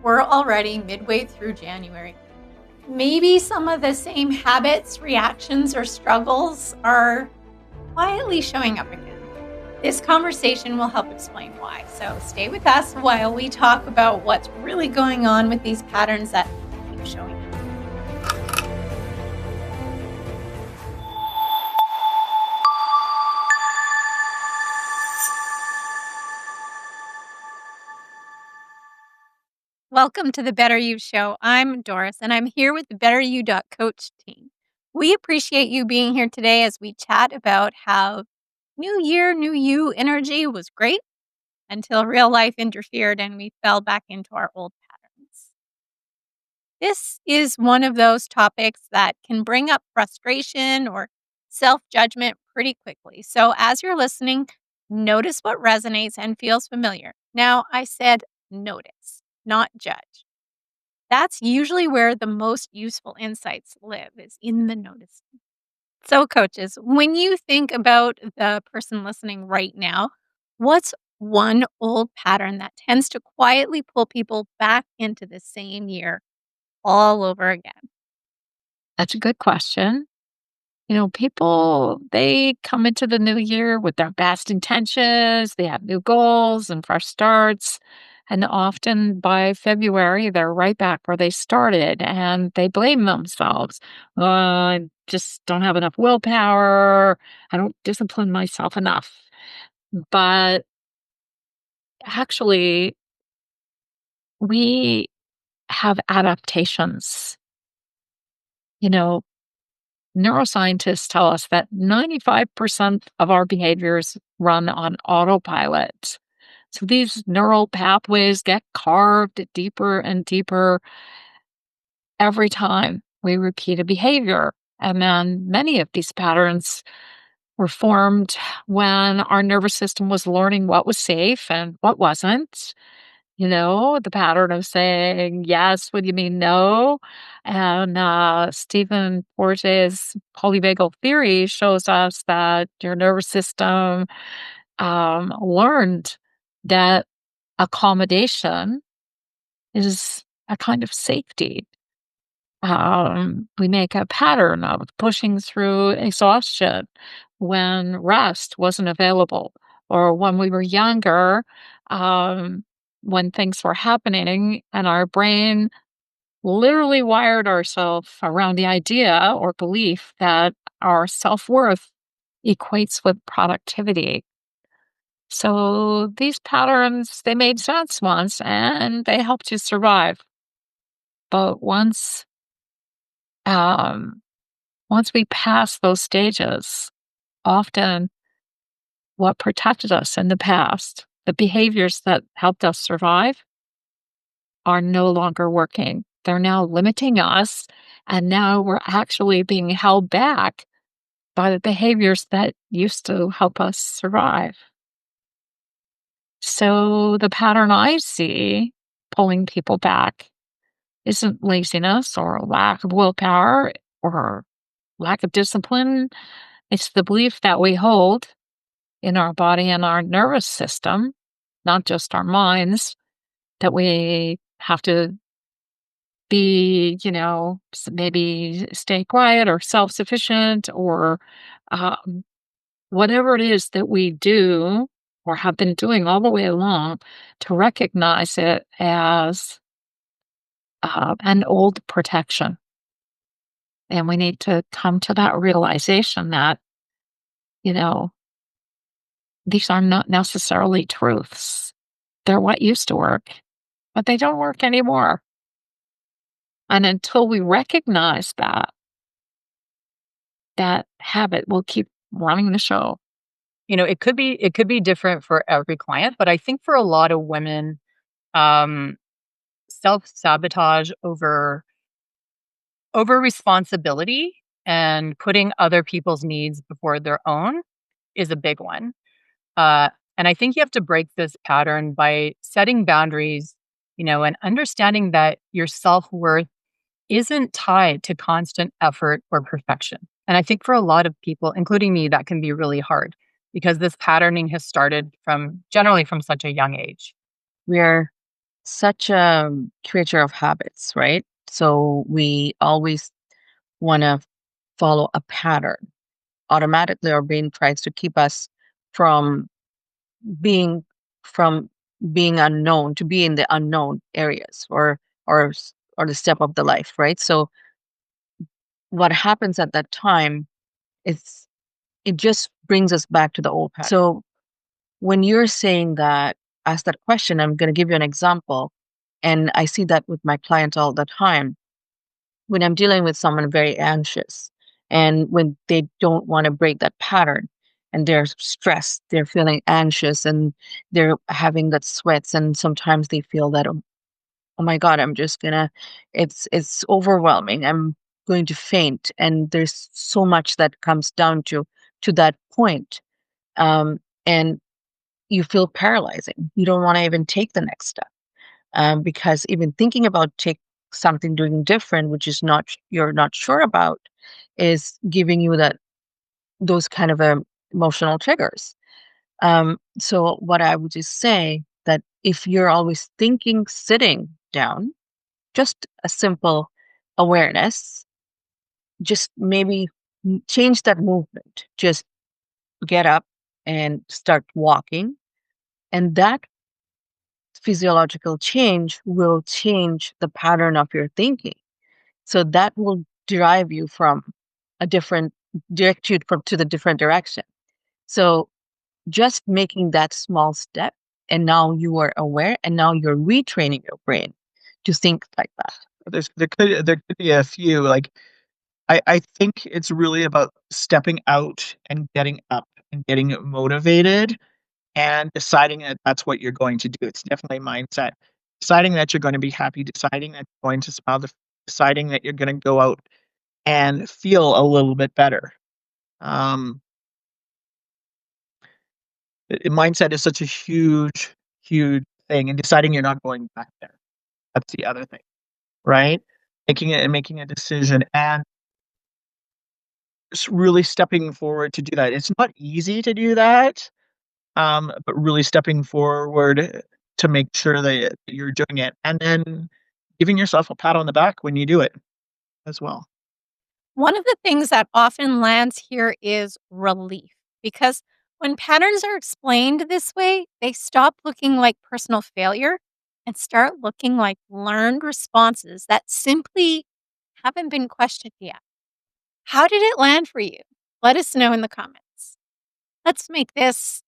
We're already midway through January. Maybe some of the same habits, reactions, or struggles are quietly showing up again. This conversation will help explain why. So stay with us while we talk about what's really going on with these patterns that keep showing up. Welcome to the Better You Show. I'm Doris, and I'm here with the BetterYou.coach team. We appreciate you being here today as we chat about how New Year, New You energy was great until real life interfered and we fell back into our old patterns. This is one of those topics that can bring up frustration or self-judgment pretty quickly. So as you're listening, notice what resonates and feels familiar. Now, I said notice, not judge. That's usually where the most useful insights live, is in the noticing. So coaches, when you think about the person listening right now, what's one old pattern that tends to quietly pull people back into the same year all over again? That's a good question. People, they come into the new year with their best intentions. They have new goals and fresh starts. And often by February, they're right back where they started and they blame themselves. I just don't have enough willpower. I don't discipline myself enough. But actually, we have adaptations. You know, Neuroscientists tell us that 95% of our behaviors run on autopilot. So these neural pathways get carved deeper and deeper every time we repeat a behavior. And then many of these patterns were formed when our nervous system was learning what was safe and what wasn't. The pattern of saying yes when you mean no. And Stephen Porges' polyvagal theory shows us that your nervous system learned that accommodation is a kind of safety. We make a pattern of pushing through exhaustion when rest wasn't available, or when we were younger, when things were happening, and our brain literally wired ourselves around the idea or belief that our self-worth equates with productivity. So these patterns, they made sense once and they helped you survive. But um, once we pass those stages, often what protected us in the past, the behaviors that helped us survive, are no longer working. They're now limiting us, and now we're actually being held back by the behaviors that used to help us survive. So the pattern I see pulling people back isn't laziness or lack of willpower or lack of discipline. It's the belief that we hold in our body and our nervous system, not just our minds, that we have to be, maybe stay quiet or self-sufficient or whatever it is that we do or have been doing all the way along, to recognize it as an old protection. And we need to come to that realization that, these are not necessarily truths. They're what used to work, but they don't work anymore. And until we recognize that habit will keep running the show. It could be different for every client, but I think for a lot of women, um, self-sabotage over responsibility and putting other people's needs before their own is a big one. Uh, and I think you have to break this pattern by setting boundaries, and understanding that your self-worth isn't tied to constant effort or perfection. And I think for a lot of people, including me, that can be really hard because this patterning has started generally from such a young age. We're such a creature of habits, right? So we always want to follow a pattern. Automatically, our brain tries to keep us from being from being unknown to be in the unknown areas or the step of the life, right? So what happens at that time is it just brings us back to the old pattern. So when you're saying that, ask that question, I'm going to give you an example. And I see that with my clients all the time. When I'm dealing with someone very anxious and when they don't want to break that pattern and they're stressed, they're feeling anxious and they're having that sweats. And sometimes they feel that, oh my God, I'm just gonna, it's overwhelming. I'm going to faint. And there's so much that comes down to that point. And you feel paralyzing. You don't want to even take the next step because even thinking about take something doing different, which is not you're not sure about, is giving you those kind of emotional triggers. So what I would just say that if you're always thinking sitting down, just a simple awareness, just maybe change that movement. Just get up and start walking, and that physiological change will change the pattern of your thinking. So that will drive you from a different direct you from to the different direction. So just making that small step and now you are aware and now you're retraining your brain to think like that. There could be a few, like, I think it's really about stepping out and getting up and getting motivated and deciding that that's what you're going to do. It's definitely mindset. Deciding that you're going to be happy, deciding that you're going to smile, deciding that you're going to go out and feel a little bit better. Um, Mindset is such a huge, huge thing, and deciding you're not going back there. That's the other thing, right? Making it and making a decision and really stepping forward to do that. It's not easy to do that, but really stepping forward to make sure that you're doing it, and then giving yourself a pat on the back when you do it as well. One of the things that often lands here is relief because when patterns are explained this way, they stop looking like personal failure and start looking like learned responses that simply haven't been questioned yet. How did it land for you? Let us know in the comments. Let's make this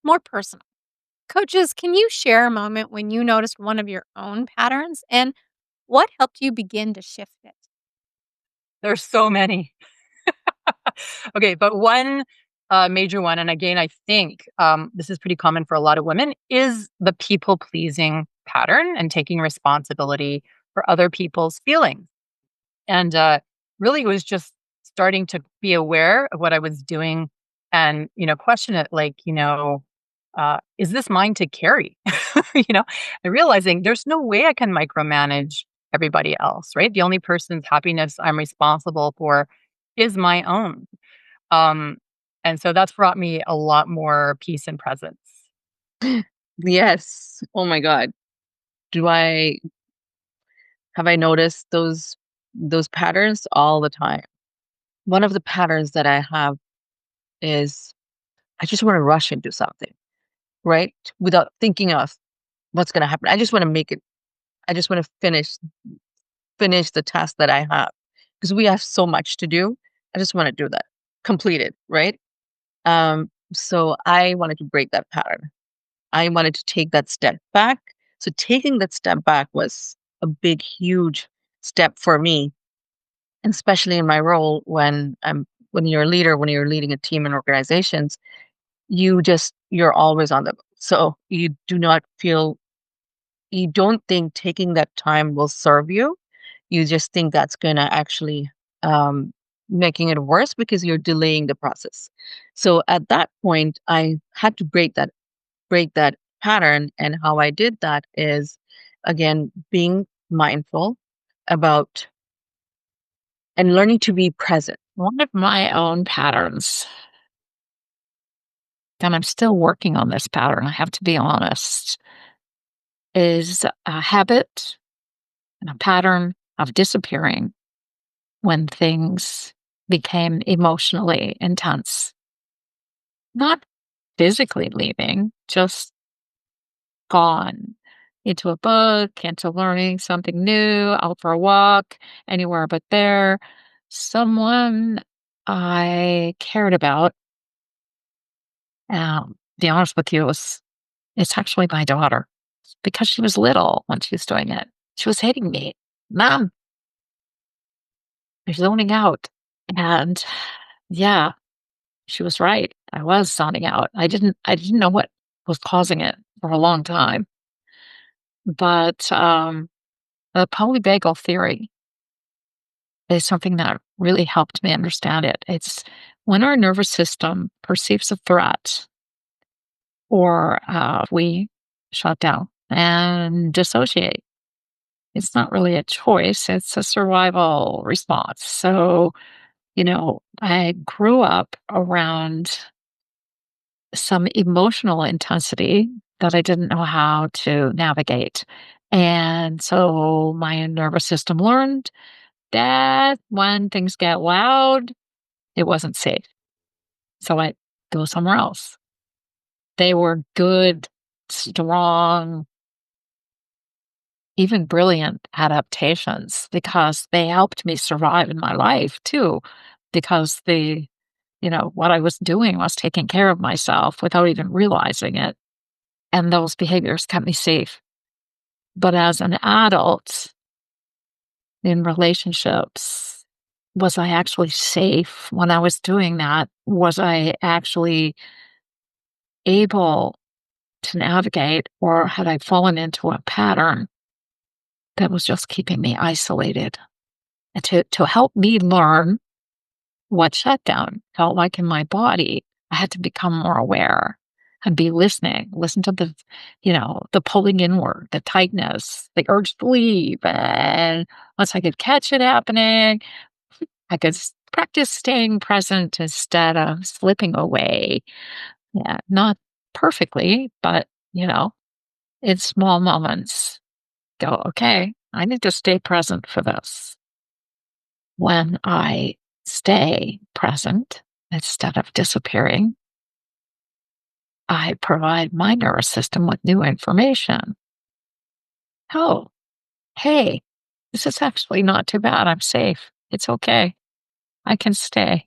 more personal. Coaches, can you share a moment when you noticed one of your own patterns and what helped you begin to shift it? There's so many. Okay, but one major one, and again, I think this is pretty common for a lot of women, is the people pleasing pattern and taking responsibility for other people's feelings. And really, it was just starting to be aware of what I was doing and, question it like, is this mine to carry? And realizing there's no way I can micromanage everybody else, right? The only person's happiness I'm responsible for is my own. Um, and so that's brought me a lot more peace and presence. Yes. Oh my God. Do I have I noticed those patterns all the time? One of the patterns that I have is I just want to rush into something, right? Without thinking of what's going to happen. I just want to make it. I just want to finish the task that I have because we have so much to do. I just want to do that, complete it, right? So I wanted to break that pattern. I wanted to take that step back. So taking that step back was a big, huge step for me, and especially in my role when you're a leader, when you're leading a team and organizations, you're always on the go. So you don't think taking that time will serve you. You just think that's gonna actually making it worse because you're delaying the process. So at that point, I had to break that pattern, and how I did that is again being mindful about and learning to be present. One of my own patterns, and I'm still working on this pattern, I have to be honest, is a habit and a pattern of disappearing when things became emotionally intense. Not physically leaving, just gone into a book, into learning something new, out for a walk, anywhere but there. Someone I cared about, be honest with you, it's actually my daughter because she was little when she was doing it. She was hating me. Mom, you're zoning out. And yeah, she was right. I was zoning out. I didn't know what was causing it for a long time. But the polyvagal theory is something that really helped me understand it. It's when our nervous system perceives a threat or we shut down and dissociate. It's not really a choice, it's a survival response. So, I grew up around some emotional intensity that I didn't know how to navigate. And so my nervous system learned that when things get loud, it wasn't safe. So I go somewhere else. They were good, strong, even brilliant adaptations because they helped me survive in my life too. Because what I was doing was taking care of myself without even realizing it. And those behaviors kept me safe. But as an adult in relationships, was I actually safe when I was doing that? Was I actually able to navigate, or had I fallen into a pattern that was just keeping me isolated? And to help me learn what shutdown felt like in my body, I had to become more aware and be listening, listen to the pulling inward, the tightness, the urge to leave. And once I could catch it happening, I could practice staying present instead of slipping away. Yeah, not perfectly, but, in small moments, go, okay, I need to stay present for this. When I stay present instead of disappearing, I provide my nervous system with new information. Oh, hey, this is actually not too bad. I'm safe. It's okay. I can stay.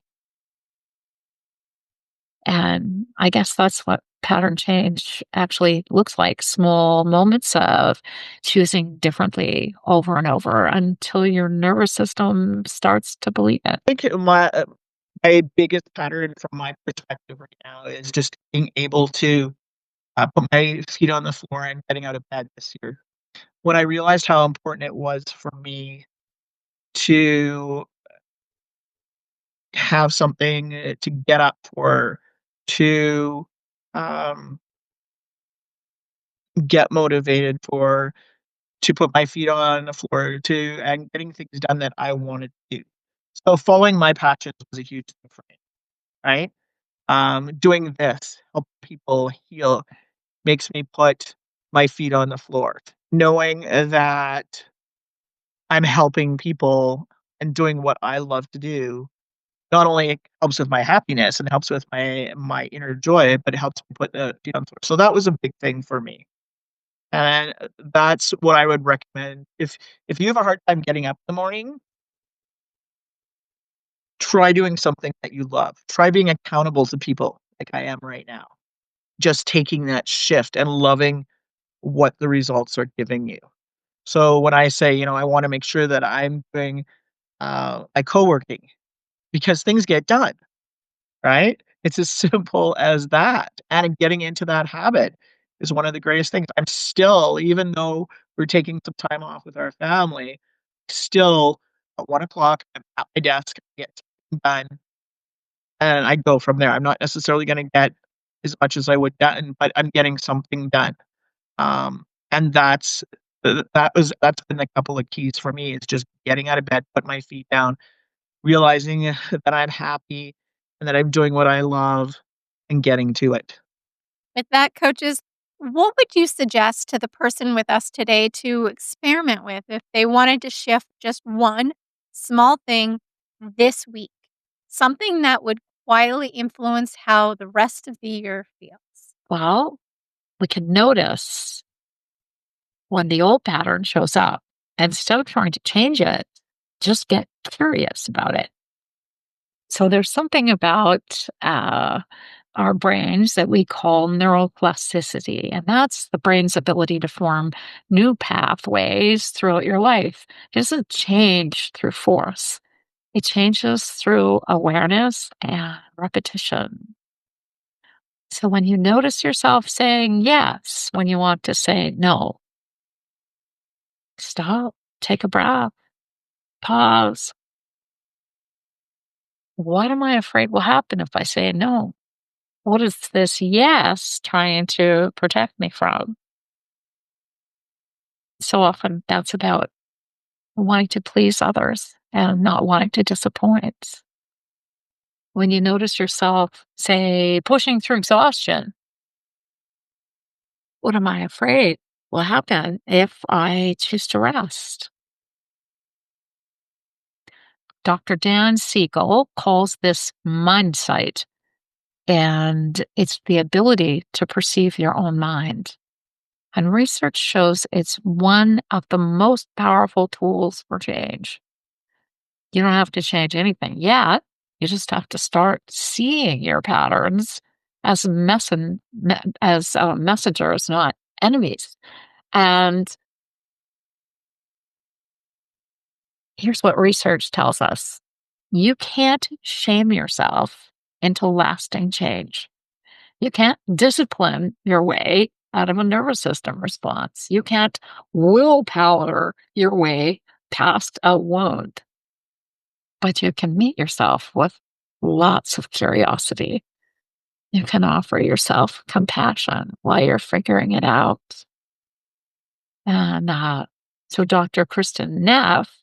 And I guess that's what pattern change actually looks like, small moments of choosing differently over and over until your nervous system starts to believe it. I think my biggest pattern from my perspective right now is just being able to put my feet on the floor and getting out of bed this year. When I realized how important it was for me to have something to get up for, to um, get motivated for, to put my feet on the floor, to and getting things done that I wanted to do. So following my passions was a huge thing for me, right? Doing this, help people heal, makes me put my feet on the floor. Knowing that I'm helping people and doing what I love to do, not only helps with my happiness and helps with my inner joy, but it helps me put the feet on the floor. So that was a big thing for me. And that's what I would recommend. If you have a hard time getting up in the morning, try doing something that you love. Try being accountable to people like I am right now. Just taking that shift and loving what the results are giving you. So when I say, I wanna make sure that I'm doing, my co-working because things get done, right? It's as simple as that, and getting into that habit is one of the greatest things. I'm still, even though we're taking some time off with our family, still at 1 o'clock, I'm at my desk, I get something done, and I go from there. I'm not necessarily gonna get as much as I would done, but I'm getting something done. And that's been a couple of keys for me is just getting out of bed, put my feet down, realizing that I'm happy and that I'm doing what I love and getting to it. With that, coaches, what would you suggest to the person with us today to experiment with if they wanted to shift just one small thing this week? Something that would quietly influence how the rest of the year feels. Well, we can notice when the old pattern shows up. Instead of trying to change it, just get curious about it. So there's something about our brains that we call neuroplasticity, and that's the brain's ability to form new pathways throughout your life. It doesn't change through force. It changes through awareness and repetition. So when you notice yourself saying yes when you want to say no, stop, take a breath, pause. What am I afraid will happen if I say no? What is this yes trying to protect me from? So often that's about wanting to please others and not wanting to disappoint. When you notice yourself, say, pushing through exhaustion, what am I afraid will happen if I choose to rest? Dr. Dan Siegel calls this mindsight, and it's the ability to perceive your own mind. And research shows it's one of the most powerful tools for change. You don't have to change anything yet. You just have to start seeing your patterns as messengers, not enemies. And here's what research tells us: you can't shame yourself into lasting change. You can't discipline your way out of a nervous system response. You can't willpower your way past a wound, but you can meet yourself with lots of curiosity. You can offer yourself compassion while you're figuring it out. And so Dr. Kristen Neff,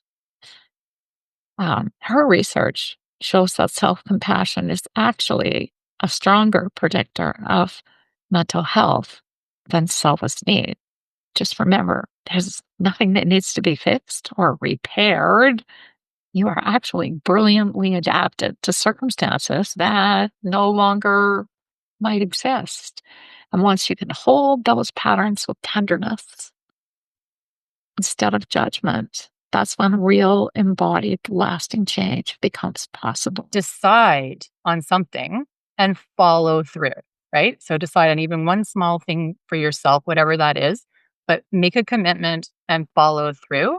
her research shows that self-compassion is actually a stronger predictor of mental health than self-esteem. Just remember, there's nothing that needs to be fixed or repaired. You are actually brilliantly adapted to circumstances that no longer might exist. And once you can hold those patterns with tenderness instead of judgment, that's when real embodied lasting change becomes possible. Decide on something and follow through, right? So decide on even one small thing for yourself, whatever that is, but make a commitment and follow through.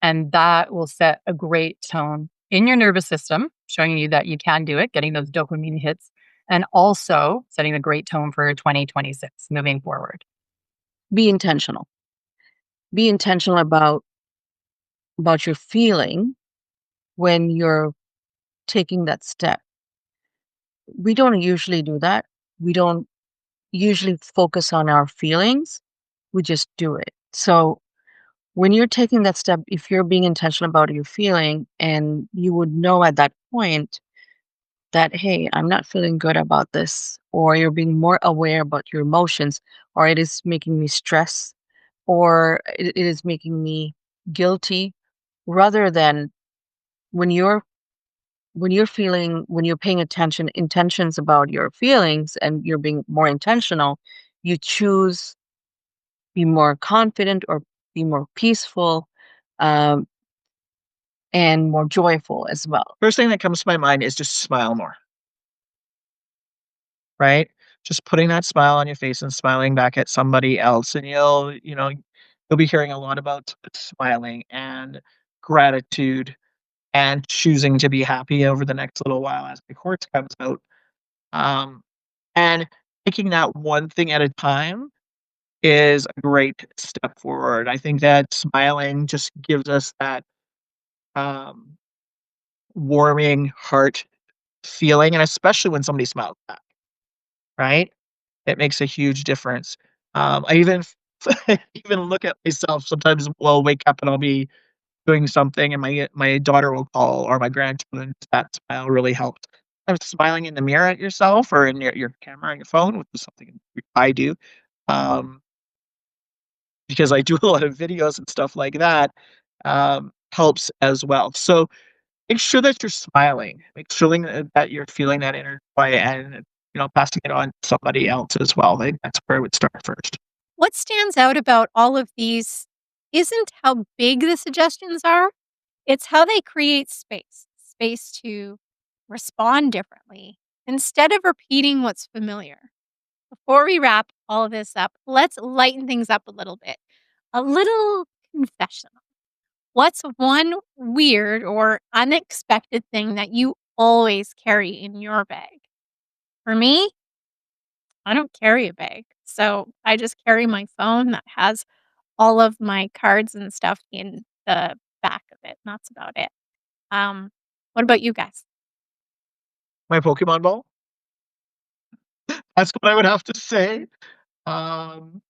And that will set a great tone in your nervous system, showing you that you can do it, getting those dopamine hits, and also setting a great tone for 2026 moving forward. Be intentional. Be intentional about your feeling when you're taking that step. We don't usually do that. We don't usually focus on our feelings. We just do it. So when you're taking that step, if you're being intentional about your feeling, and you would know at that point that, hey, I'm not feeling good about this, or you're being more aware about your emotions, or it is making me stress, or it is making me guilty, rather than when you're when you're paying intentions about your feelings, and you're being more intentional, you choose be more confident, or be more peaceful, um, and more joyful as well. First thing that comes to my mind is just smile more, right? Just putting that smile on your face and smiling back at somebody else, and you'll be hearing a lot about smiling and gratitude and choosing to be happy over the next little while as the course comes out. Um, and taking that one thing at a time is a great step forward. I think that smiling just gives us that um, warming heart feeling, and especially when somebody smiles back, right? It makes a huge difference. I even even look at myself sometimes. I'll wake up and I'll be doing something, and my daughter will call, or my grandchildren. That smile really helps. I'm smiling in the mirror at yourself, or in your camera on your phone, which is something I do. because I do a lot of videos and stuff like that, helps as well. So make sure that you're smiling. Make sure that you're feeling that inner joy and, passing it on to somebody else as well. I think that's where I would start first. What stands out about all of these isn't how big the suggestions are, it's how they create space to respond differently instead of repeating what's familiar. Before we wrap all of this up, let's lighten things up a little bit. A little confession. What's one weird or unexpected thing that you always carry in your bag? For me, I don't carry a bag. So I just carry my phone that has all of my cards and stuff in the back of it. And that's about it. What about you guys? My Pokemon ball. That's what I would have to say. Um,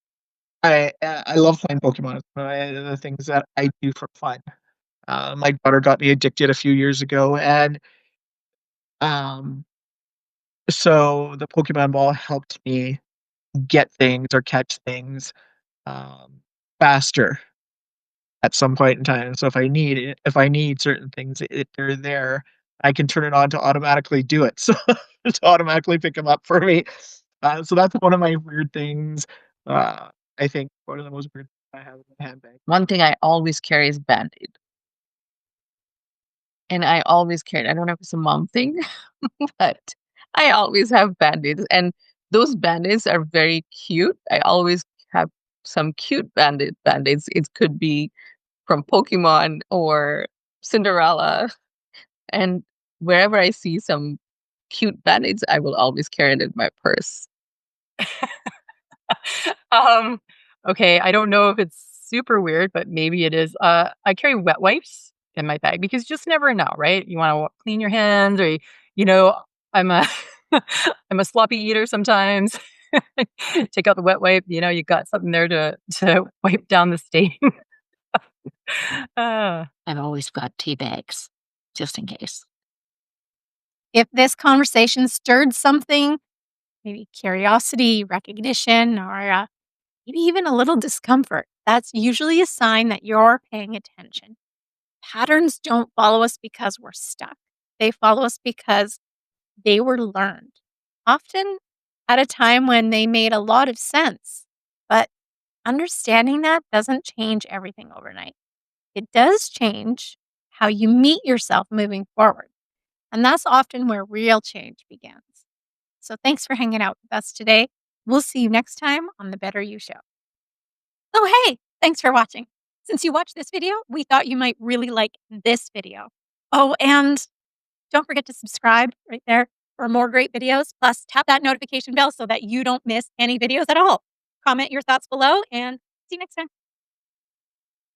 I love playing Pokemon. It's one of the things that I do for fun. My daughter got me addicted a few years ago, and um, so the Pokemon ball helped me get things or catch things um, faster at some point in time. So if I need certain things, they're there. I can turn it on to automatically do it. So to automatically pick them up for me. So that's one of my weird things. I think one of the most weird things I have in my handbag. One thing I always carry is Band-Aid. And I always carry it. I don't know if it's a mom thing, but I always have Band-Aids. And those Band-Aids are very cute. I always have some cute Band-Aids. It could be from Pokemon or Cinderella. And wherever I see some cute Band-Aids, I will always carry it in my purse. Um, okay, I don't know if it's super weird, but maybe it is. I carry wet wipes in my bag because you just never know, right? You want to clean your hands, or you know, I'm a I'm a sloppy eater sometimes. Take out the wet wipe, you got something there to wipe down the stain. uh, I've always got tea bags, just in case. If this conversation stirred something, maybe curiosity, recognition, or maybe even a little discomfort, that's usually a sign that you're paying attention. Patterns don't follow us because we're stuck. They follow us because they were learned, often at a time when they made a lot of sense. But understanding that doesn't change everything overnight. It does change how you meet yourself moving forward. And that's often where real change begins. So thanks for hanging out with us today. We'll see you next time on the Better You Show. Oh, hey, thanks for watching. Since you watched this video, we thought you might really like this video. Oh, and don't forget to subscribe right there for more great videos. Plus, tap that notification bell so that you don't miss any videos at all. Comment your thoughts below and see you next time.